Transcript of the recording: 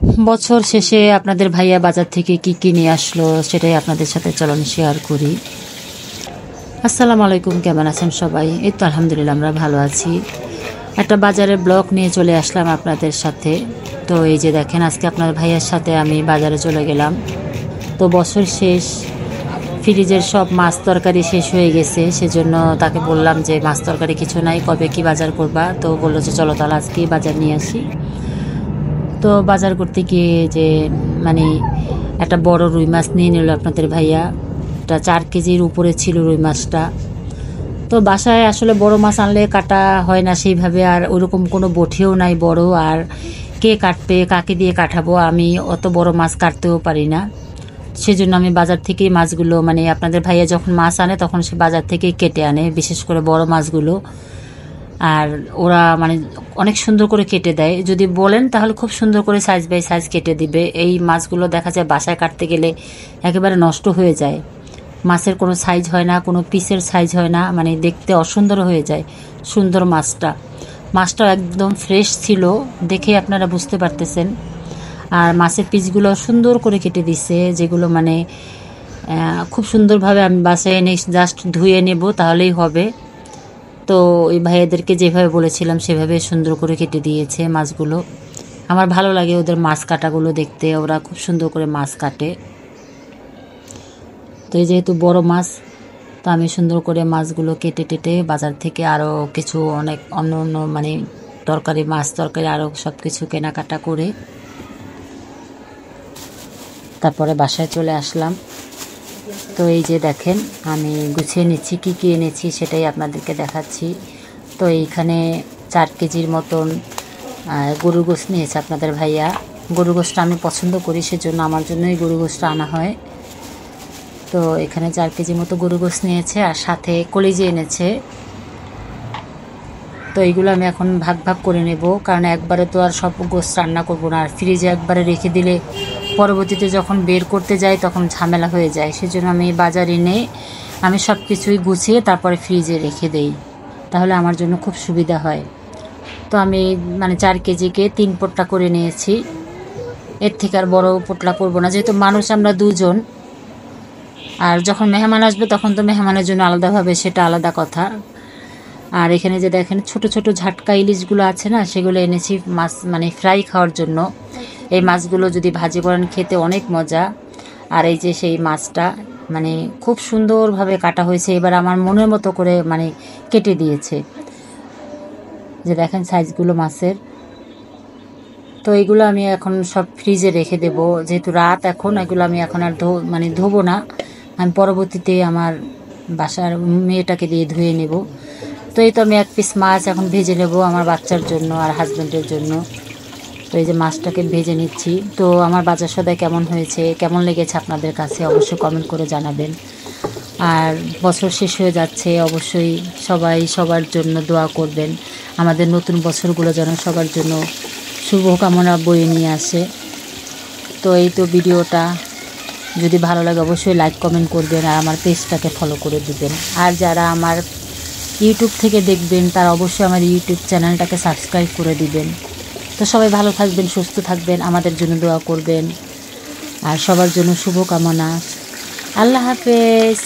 বছর শেষে আপনাদের ভাইয়া বাজার থেকে কি কি নিয়ে আসলো সেটাই আপনাদের সাথে চলুন শেয়ার করি। আসসালামু আলাইকুম, কেমন আছেন সবাই? এই তো আলহামদুলিল্লাহ আমরা ভালো আছি। একটা বাজারের ব্লগ নিয়ে চলে আসলাম আপনাদের সাথে। তো এই যে দেখেন, আজকে আপনার ভাইয়ার সাথে আমি বাজারে চলে গেলাম। তো বছর শেষ, ফ্রিজের সব মাছ তরকারি শেষ হয়ে গেছে, সেজন্য তাকে বললাম যে মাছ তরকারি কিছু নাই, কবে কি বাজার করবা? তো বললো যে চলো তাহলে আজকেই বাজার নিয়ে আসি। তো বাজার করতে গিয়ে যে মানে একটা বড় রুই মাছ নিয়ে নিল আপনাদের ভাইয়া। এটা 4 কেজির উপরে ছিল রুই মাছটা। তো বাসায় আসলে বড় মাছ আনলে কাটা হয় না সেইভাবে, আর ওইরকম কোনো বটিও নাই বড়, আর কে কাটবে, কাকে দিয়ে কাটাবো, আমি অত বড় মাছ কাটতেও পারি না। সেজন্য আমি বাজার থেকেই মাছগুলো, মানে আপনাদের ভাইয়া যখন মাছ আনে তখন সে বাজার থেকেই কেটে আনে, বিশেষ করে বড় মাছগুলো। আর ওরা মানে অনেক সুন্দর করে কেটে দেয়, যদি বলেন তাহলে খুব সুন্দর করে সাইজ বাই সাইজ কেটে দিবে। এই মাছগুলো দেখা যায় বাসায় কাটতে গেলে একেবারে নষ্ট হয়ে যায়, মাছের কোনো সাইজ হয় না, কোনো পিসের সাইজ হয় না, মানে দেখতে অসুন্দর হয়ে যায়। সুন্দর মাছটাও একদম ফ্রেশ ছিল, দেখে আপনারা বুঝতে পারতেছেন। আর মাছের পিসগুলো সুন্দর করে কেটে দিছে, যেগুলো মানে খুব সুন্দরভাবে আমি বাসায় এনে জাস্ট ধুয়ে নেব তাহলেই হবে। তো ওই ভাইয়াদেরকে যেভাবে বলেছিলাম সেভাবে সুন্দর করে কেটে দিয়েছে মাছগুলো। আমার ভালো লাগে ওদের মাছ কাটাগুলো দেখতে, ওরা খুব সুন্দর করে মাছ কাটে। তো এই যেহেতু বড় মাছ, তো আমি সুন্দর করে মাছগুলো কেটে টেটে বাজার থেকে আরও কিছু অনেক অন্য অন্য মানে তরকারি, মাছ তরকারি আরও সব কিছু কেনাকাটা করে তারপরে বাসায় চলে আসলাম। তো এই যে দেখেন, আমি গুছিয়ে নিচ্ছি, কী কী এনেছি সেটাই আপনাদেরকে দেখাচ্ছি। তো এইখানে 4 কেজির মতন গরুর গোশত নিয়েছে আপনাদের ভাইয়া। গরুর গোশতটা আমি পছন্দ করি, সেজন্য আমার জন্যই গরুর গোশতটা আনা হয়। তো এখানে 4 কেজি মতো গরুর গোশত নিয়েছে, আর সাথে কলিজি এনেছে। তো এইগুলো আমি এখন ভাগ ভাগ করে নেব, কারণ একবারে তো আর সব গোশত রান্না করব না, আর ফ্রিজে একবারে রেখে দিলে পরবর্তীতে যখন বের করতে যাই তখন ঝামেলা হয়ে যায়। সেজন্য আমি বাজারে এনে আমি সব কিছুই গুছিয়ে তারপরে ফ্রিজে রেখে দেই, তাহলে আমার জন্য খুব সুবিধা হয়। তো আমি মানে 4 কেজিকে 3 পোটলা করে নিয়েছি, এর থেকে আর বড় পোটলা করব না, যেহেতু মানুষ আমরা 2 জন। আর যখন মেহমান আসবে তখন তো মেহমানের জন্য আলাদাভাবে, সেটা আলাদা কথা। আর এখানে যে দেখেন ছোট ছোট ঝাটকা ইলিশগুলো আছে না, সেগুলো এনেছি মাছ মানে ফ্রাই খাওয়ার জন্য। এই মাছগুলো যদি ভাজি করেন খেতে অনেক মজা। আর এই যে সেই মাছটা মানে খুব সুন্দরভাবে কাটা হয়েছে, এবার আমার মনের মতো করে মানে কেটে দিয়েছে, যে দেখেন সাইজগুলো মাছের। তো এইগুলো আমি এখন সব ফ্রিজে রেখে দেব, যেহেতু রাত এখন, এগুলো আমি এখন আর ধোবো না, আমি পরবর্তীতে আমার বাসার মেয়েটাকে দিয়ে ধুয়ে নেব। তো এই তো আমি 1 পিস মাছ এখন ভেজে নেব আমার বাচ্চার জন্য আর হাজব্যান্ডের জন্য। তো এই যে মাছটাকে ভেজে নিচ্ছি। তো আমার বাজার সদাই কেমন হয়েছে, কেমন লেগেছে আপনাদের কাছে অবশ্যই কমেন্ট করে জানাবেন। আর বছর শেষ হয়ে যাচ্ছে, অবশ্যই সবাই সবার জন্য দোয়া করবেন, আমাদের নতুন বছরগুলো যেন সবার জন্য শুভকামনা বয়ে নিয়ে আসে। তো এই তো ভিডিওটা যদি ভালো লাগে অবশ্যই লাইক কমেন্ট করবেন, আর আমার পেজটাকে ফলো করে দিবেন। আর যারা আমার ইউটিউব থেকে দেখবেন তারা অবশ্যই আমার ইউটিউব চ্যানেলটাকে সাবস্ক্রাইব করে দিবেন। তো সবাই ভালো থাকবেন, সুস্থ থাকবেন, আমাদের জন্য দোয়া করবেন, আর সবার জন্য শুভকামনা। আল্লাহ হাফেজ।